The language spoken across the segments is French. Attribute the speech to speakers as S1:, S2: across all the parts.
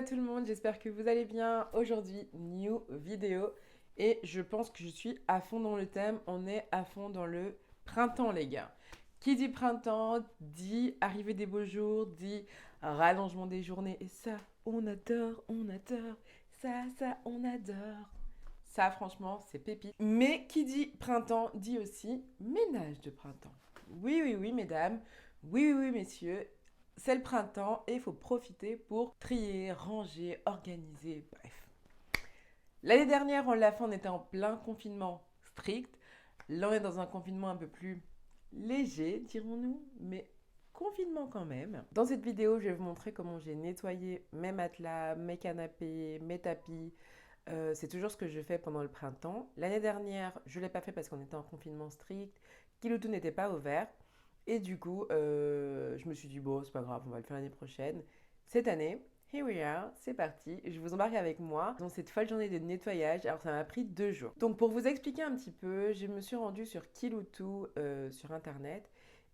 S1: tout le monde, j'espère que vous allez bien. Aujourd'hui, new vidéo et je pense que je suis à fond dans le thème. On est à fond dans le printemps, les gars. Qui dit printemps dit arrivée des beaux jours, dit rallongement des journées et ça, on adore, on adore. Ça, on adore. Ça, franchement, c'est pépite. Mais qui dit printemps dit aussi ménage de printemps. Oui, oui, oui, mesdames. Oui, oui, oui, messieurs. C'est le printemps et il faut profiter pour trier, ranger, organiser, bref. L'année dernière, on l'a fait, on était en plein confinement strict. Là, on est dans un confinement un peu plus léger, dirons-nous, mais confinement quand même. Dans cette vidéo, je vais vous montrer comment j'ai nettoyé mes matelas, mes canapés, mes tapis. C'est toujours ce que je fais pendant le printemps. L'année dernière, je ne l'ai pas fait parce qu'on était en confinement strict. Kiloutou n'était pas ouvert. Et du coup, je me suis dit, bon, c'est pas grave, on va le faire l'année prochaine. Cette année, here we are, c'est parti. Je vous embarque avec moi dans cette folle journée de nettoyage. Alors, ça m'a pris 2 jours. Donc, pour vous expliquer un petit peu, je me suis rendue sur Kiloutou sur Internet.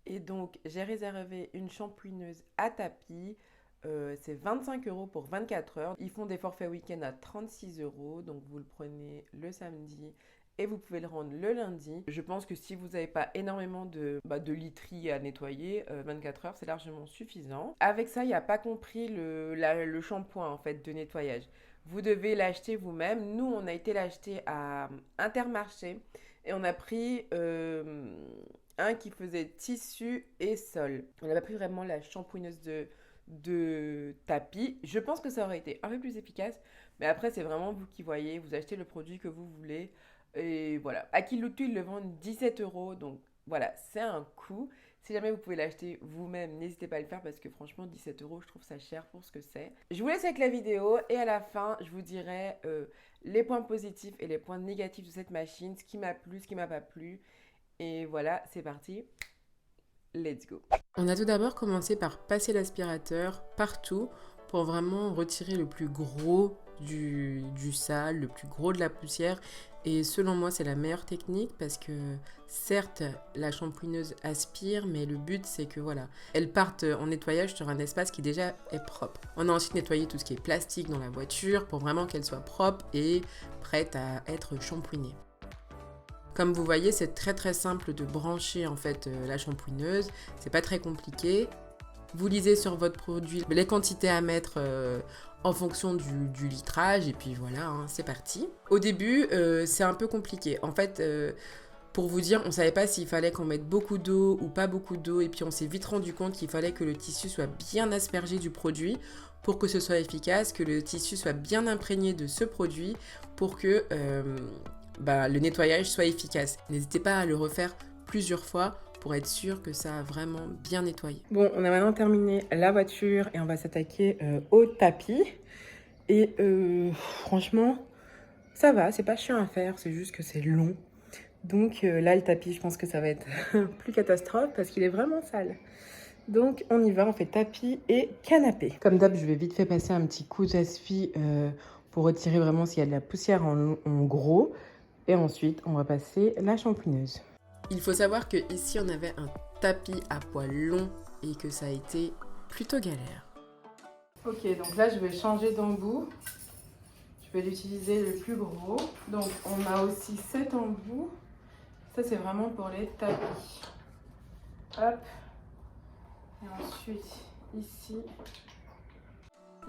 S1: Et donc, j'ai réservé une shampouineuse à tapis. C'est 25 € pour 24 heures. Ils font des forfaits week-end à 36 €. Donc, vous le prenez le samedi et vous pouvez le rendre le lundi. Je pense que si vous n'avez pas énormément de literie à nettoyer, 24 heures, c'est largement suffisant. Avec ça, il n'y a pas compris le shampoing en fait de nettoyage. Vous devez l'acheter vous-même. Nous, on a été l'acheter à Intermarché et on a pris un qui faisait tissu et sol. On n'a pas pris vraiment la shampouineuse de tapis. Je pense que ça aurait été un peu plus efficace, mais après, c'est vraiment vous qui voyez. Vous achetez le produit que vous voulez. Et voilà. À Kiloutou, ils le vendent 17 €. Donc voilà, c'est un coût. Si jamais vous pouvez l'acheter vous-même, n'hésitez pas à le faire parce que franchement, 17 €, je trouve ça cher pour ce que c'est. Je vous laisse avec la vidéo et à la fin, je vous dirai les points positifs et les points négatifs de cette machine, ce qui m'a plu, ce qui m'a pas plu. Et voilà, c'est parti. Let's go. On a tout d'abord commencé par passer l'aspirateur partout pour vraiment retirer le plus gros du sale, le plus gros de la poussière. Et selon moi, c'est la meilleure technique parce que certes, la shampouineuse aspire, mais le but, c'est que voilà, elle parte en nettoyage sur un espace qui déjà est propre. On a ensuite nettoyé tout ce qui est plastique dans la voiture pour vraiment qu'elle soit propre et prête à être shampouinée. Comme vous voyez, c'est très très simple de brancher en fait la shampouineuse, c'est pas très compliqué. Vous lisez sur votre produit les quantités à mettre en fonction du litrage et puis voilà, hein, c'est parti. Au début, c'est un peu compliqué. En fait, pour vous dire, on savait pas s'il fallait qu'on mette beaucoup d'eau ou pas beaucoup d'eau et puis on s'est vite rendu compte qu'il fallait que le tissu soit bien aspergé du produit pour que ce soit efficace, que le tissu soit bien imprégné de ce produit pour que le nettoyage soit efficace. N'hésitez pas à le refaire plusieurs fois pour être sûr que ça a vraiment bien nettoyé. Bon, on a maintenant terminé la voiture et on va s'attaquer au tapis. Et franchement, ça va, c'est pas chiant à faire, c'est juste que c'est long. Donc là, le tapis, je pense que ça va être plus catastrophe parce qu'il est vraiment sale. Donc on y va, on fait tapis et canapé. Comme d'hab, je vais vite fait passer un petit coup d'aspi pour retirer vraiment s'il y a de la poussière en gros. Et ensuite, on va passer la shampouineuse. Il faut savoir que ici on avait un tapis à poils longs et que ça a été plutôt galère. Ok, donc là je vais changer d'embout. Je vais l'utiliser le plus gros. Donc on a aussi cet embout. Ça c'est vraiment pour les tapis. Hop. Et ensuite ici.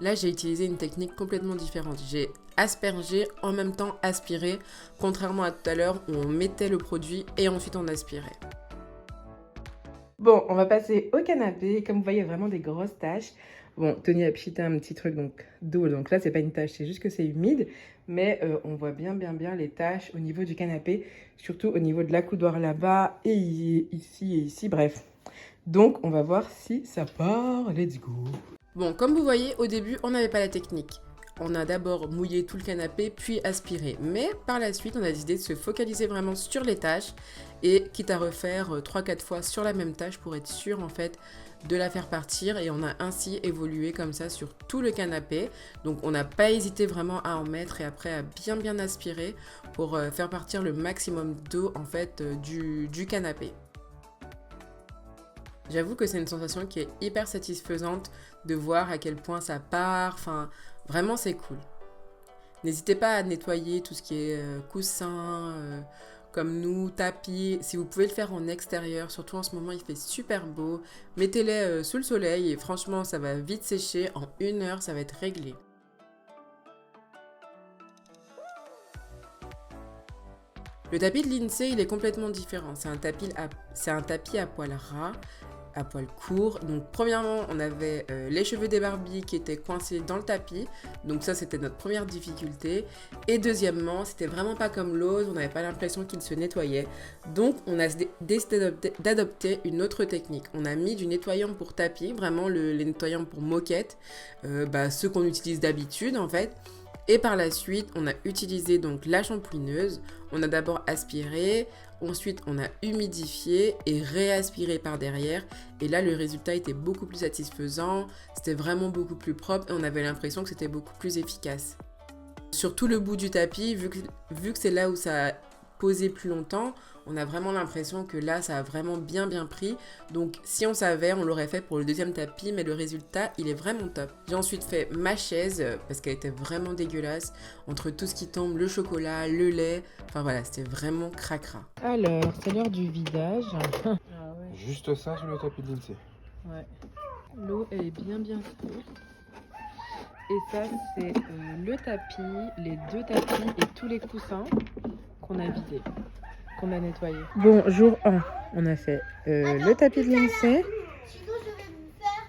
S1: Là, j'ai utilisé une technique complètement différente. J'ai aspergé, en même temps aspiré, contrairement à tout à l'heure où on mettait le produit et ensuite on aspirait. Bon, on va passer au canapé. Comme vous voyez, il y a vraiment des grosses taches. Bon, Tony a pchité un petit truc d'eau, donc là, c'est pas une tache, c'est juste que c'est humide. Mais on voit bien les taches au niveau du canapé, surtout au niveau de la coudoir là-bas et ici, bref. Donc, on va voir si ça part. Let's go. Bon, comme vous voyez, au début, on n'avait pas la technique. On a d'abord mouillé tout le canapé, puis aspiré. Mais par la suite, on a décidé de se focaliser vraiment sur les tâches et quitte à refaire 3-4 fois sur la même tâche pour être sûr en fait de la faire partir. Et on a ainsi évolué comme ça sur tout le canapé. Donc on n'a pas hésité vraiment à en mettre et après à bien aspirer pour faire partir le maximum d'eau en fait du canapé. J'avoue que c'est une sensation qui est hyper satisfaisante de voir à quel point ça part. Enfin, Vraiment, c'est cool. N'hésitez pas à nettoyer tout ce qui est coussin, comme nous, tapis. Si vous pouvez le faire en extérieur, surtout en ce moment, il fait super beau. Mettez-les sous le soleil et franchement, ça va vite sécher. En 1 heure, ça va être réglé. Le tapis de l'INSEE, il est complètement différent. C'est un tapis à poils ras, à poils courts. Donc premièrement, on avait les cheveux des Barbies qui étaient coincés dans le tapis. Donc ça, c'était notre première difficulté. Et deuxièmement, c'était vraiment pas comme l'autre. On n'avait pas l'impression qu'il se nettoyait. Donc on a décidé d'adopter une autre technique. On a mis du nettoyant pour tapis, vraiment les nettoyants pour moquette, ceux qu'on utilise d'habitude en fait. Et par la suite, on a utilisé donc la shampouineuse. On a d'abord aspiré, ensuite on a humidifié et réaspiré par derrière. Et là, le résultat était beaucoup plus satisfaisant. C'était vraiment beaucoup plus propre et on avait l'impression que c'était beaucoup plus efficace. Sur tout le bout du tapis, vu que c'est là où ça a posé plus longtemps, on a vraiment l'impression que là, ça a vraiment bien pris. Donc, si on savait, on l'aurait fait pour le deuxième tapis, mais le résultat, il est vraiment top. J'ai ensuite fait ma chaise, parce qu'elle était vraiment dégueulasse. Entre tout ce qui tombe, le chocolat, le lait, enfin voilà, c'était vraiment cracra. Alors, c'est l'heure du vidage. Ah ouais.
S2: Juste ça sur le tapis de l'INSEE.
S1: Ouais. L'eau, elle est bien sourde. Et ça, c'est le tapis, les 2 tapis et tous les coussins qu'on a vidés, qu'on a nettoyés. Bon, jour 1, on a fait le tapis de l'INSEE,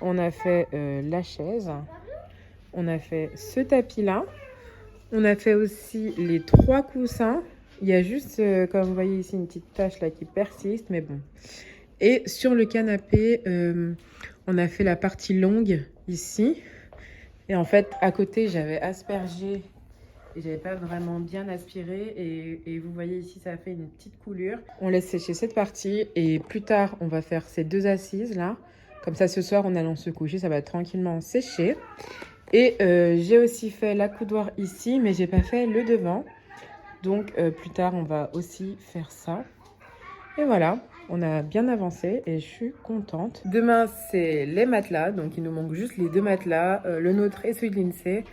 S1: on a fait la chaise, on a fait ce tapis-là, on a fait aussi les 3 coussins. Il y a juste, comme vous voyez ici, une petite tache là qui persiste, mais bon. Et sur le canapé, on a fait la partie longue ici. Et en fait, à côté, j'avais aspergé et j'avais pas vraiment bien aspiré. Et vous voyez ici, ça a fait une petite coulure. On laisse sécher cette partie et plus tard, on va faire ces 2 assises là. Comme ça, ce soir, en allant se coucher, ça va tranquillement sécher. Et j'ai aussi fait l'accoudoir ici, mais j'ai pas fait le devant. Donc plus tard, on va aussi faire ça. Et voilà, on a bien avancé et je suis contente. Demain, c'est les matelas. Donc, il nous manque juste les 2 matelas, le nôtre et celui de l'INSEE.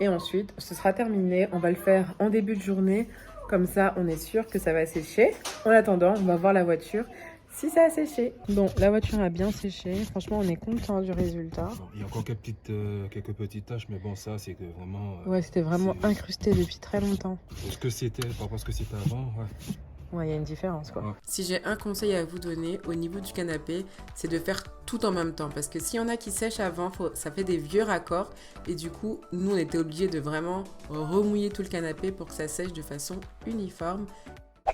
S1: Et ensuite, ce sera terminé. On va le faire en début de journée. Comme ça, on est sûr que ça va sécher. En attendant, on va voir la voiture si ça a séché. Bon, la voiture a bien séché. Franchement, on est content du résultat.
S2: Bon, il y a encore quelques petites taches, mais bon, ça, c'est que vraiment...
S1: Ouais, c'était vraiment incrusté depuis très longtemps.
S2: Pour ce que c'était, par rapport à ce que c'était avant, ouais.
S1: Ouais, il y a une différence quoi. Ouais. Si j'ai un conseil à vous donner au niveau du canapé, c'est de faire tout en même temps. Parce que s'il y en a qui sèchent avant, ça fait des vieux raccords. Et du coup, nous, on était obligés de vraiment remouiller tout le canapé pour que ça sèche de façon uniforme.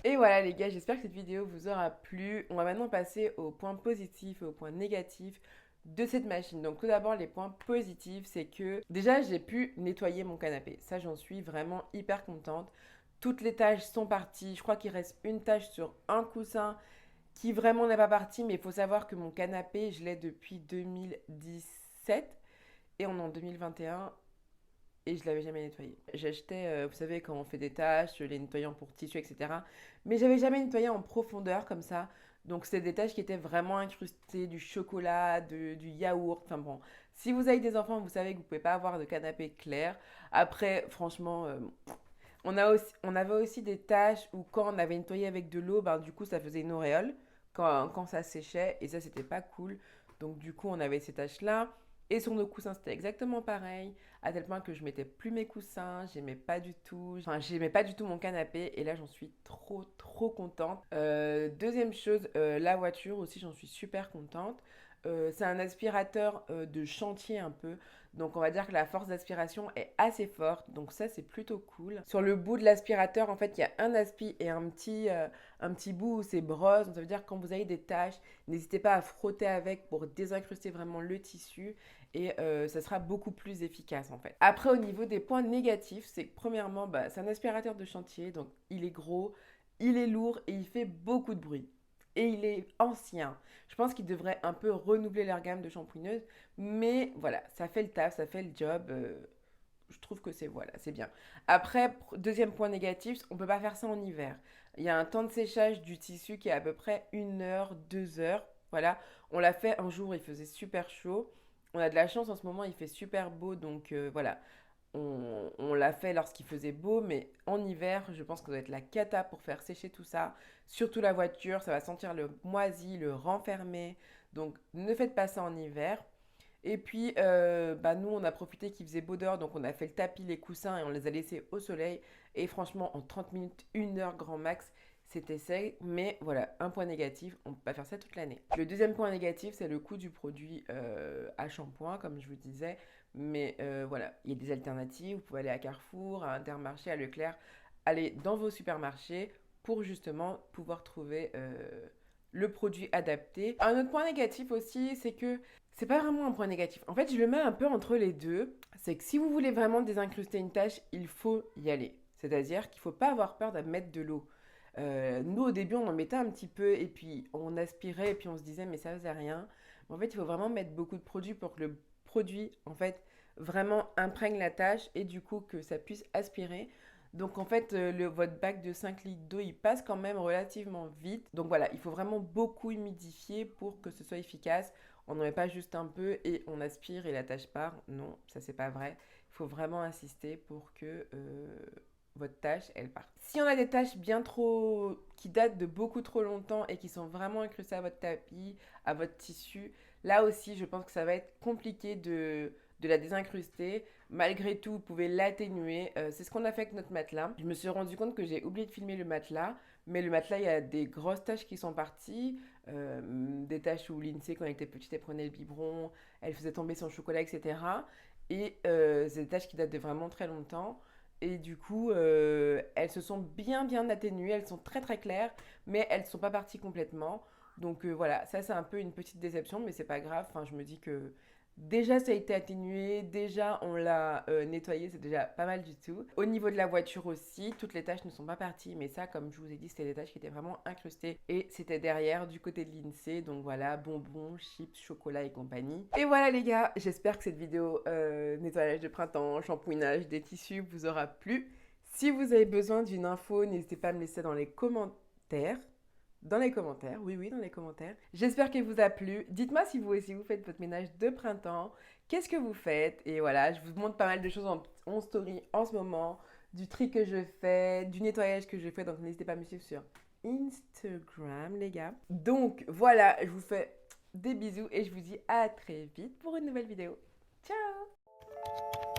S1: Et voilà les gars, j'espère que cette vidéo vous aura plu. On va maintenant passer aux points positifs et aux points négatifs de cette machine. Donc tout d'abord, les points positifs, c'est que déjà, j'ai pu nettoyer mon canapé. Ça, j'en suis vraiment hyper contente. Toutes les tâches sont parties. Je crois qu'il reste une tâche sur un coussin qui vraiment n'est pas partie. Mais il faut savoir que mon canapé, je l'ai depuis 2017 et on est en 2021 et je l'avais jamais nettoyé. J'achetais, vous savez, quand on fait des tâches, les nettoyants pour tissu, etc. Mais j'avais jamais nettoyé en profondeur comme ça. Donc c'était des tâches qui étaient vraiment incrustées, du chocolat, du yaourt. Enfin bon, si vous avez des enfants, vous savez que vous pouvez pas avoir de canapé clair. Après, franchement... on avait aussi des tâches où quand on avait nettoyé avec de l'eau, du coup ça faisait une auréole quand ça séchait et ça c'était pas cool. Donc du coup on avait ces tâches-là. Et sur nos coussins c'était exactement pareil, à tel point que je mettais plus mes coussins, j'aimais pas du tout mon canapé et là j'en suis trop contente. Deuxième chose, la voiture aussi j'en suis super contente. C'est un aspirateur de chantier un peu. Donc on va dire que la force d'aspiration est assez forte. Donc ça c'est plutôt cool. Sur le bout de l'aspirateur en fait il y a un aspi et un petit bout où c'est brosse. Donc ça veut dire que quand vous avez des taches, n'hésitez pas à frotter avec pour désincruster vraiment le tissu. Et ça sera beaucoup plus efficace en fait. Après au niveau des points négatifs, c'est que premièrement c'est un aspirateur de chantier. Donc il est gros, il est lourd et il fait beaucoup de bruit. Et il est ancien. Je pense qu'il devrait un peu renouveler leur gamme de shampooineuses. Mais voilà, ça fait le taf, ça fait le job. Je trouve que c'est bien. Après, deuxième point négatif, on ne peut pas faire ça en hiver. Il y a un temps de séchage du tissu qui est à peu près 1 heure, 2 heures. Voilà, on l'a fait un jour, il faisait super chaud. On a de la chance en ce moment, il fait super beau. Donc voilà, on l'a fait lorsqu'il faisait beau, mais en hiver, je pense que ça doit être la cata pour faire sécher tout ça. Surtout la voiture, ça va sentir le moisi, le renfermé. Donc ne faites pas ça en hiver. Et puis, nous, on a profité qu'il faisait beau dehors, donc on a fait le tapis, les coussins et on les a laissés au soleil. Et franchement, en 30 minutes, 1 heure grand max, c'était sec. Mais voilà, un point négatif, on ne peut pas faire ça toute l'année. Le deuxième point négatif, c'est le coût du produit à shampoing, comme je vous disais. Mais voilà, il y a des alternatives. Vous pouvez aller à Carrefour, à Intermarché, à Leclerc. Aller dans vos supermarchés pour justement pouvoir trouver le produit adapté. Un autre point négatif aussi, c'est que c'est pas vraiment un point négatif. En fait, je le mets un peu entre les deux. C'est que si vous voulez vraiment désincruster une tâche, il faut y aller. C'est-à-dire qu'il ne faut pas avoir peur de mettre de l'eau. Nous, au début, on en mettait un petit peu et puis on aspirait et puis on se disait, mais ça faisait rien. Mais en fait, il faut vraiment mettre beaucoup de produits pour que le produit, en fait, vraiment imprègne la tâche et du coup que ça puisse aspirer. Donc en fait, votre bac de 5 litres d'eau, il passe quand même relativement vite. Donc voilà, il faut vraiment beaucoup humidifier pour que ce soit efficace. On n'en met pas juste un peu et on aspire et la tâche part. Non, ça c'est pas vrai. Il faut vraiment insister pour que votre tâche, elle parte. Si on a des tâches bien trop... qui datent de beaucoup trop longtemps et qui sont vraiment incrustées à votre tapis, à votre tissu, là aussi, je pense que ça va être compliqué de la désincruster. Malgré tout, vous pouvez l'atténuer. C'est ce qu'on a fait avec notre matelas. Je me suis rendu compte que j'ai oublié de filmer le matelas. Mais le matelas, il y a des grosses taches qui sont parties. Des taches où Lindsay, quand elle était petite, elle prenait le biberon, elle faisait tomber son chocolat, etc. Et c'est des taches qui datent de vraiment très longtemps. Et du coup, elles se sont bien atténuées. Elles sont très très claires, mais elles ne sont pas parties complètement. Donc voilà, ça c'est un peu une petite déception, mais c'est pas grave. Enfin, je me dis que déjà ça a été atténué, déjà on l'a nettoyé, c'est déjà pas mal du tout. Au niveau de la voiture aussi, toutes les taches ne sont pas parties, mais ça, comme je vous ai dit, c'était des taches qui étaient vraiment incrustées et c'était derrière du côté de l'INSEE. Donc voilà, bonbons, chips, chocolat et compagnie. Et voilà les gars, j'espère que cette vidéo nettoyage de printemps, shampouinage des tissus vous aura plu. Si vous avez besoin d'une info, n'hésitez pas à me laisser dans les commentaires. Dans les commentaires, oui, dans les commentaires. J'espère qu'il vous a plu. Dites-moi si vous aussi vous faites votre ménage de printemps. Qu'est-ce que vous faites? Et voilà, je vous montre pas mal de choses en story en ce moment. Du tri que je fais, du nettoyage que je fais. Donc n'hésitez pas à me suivre sur Instagram, les gars. Donc voilà, je vous fais des bisous et je vous dis à très vite pour une nouvelle vidéo. Ciao!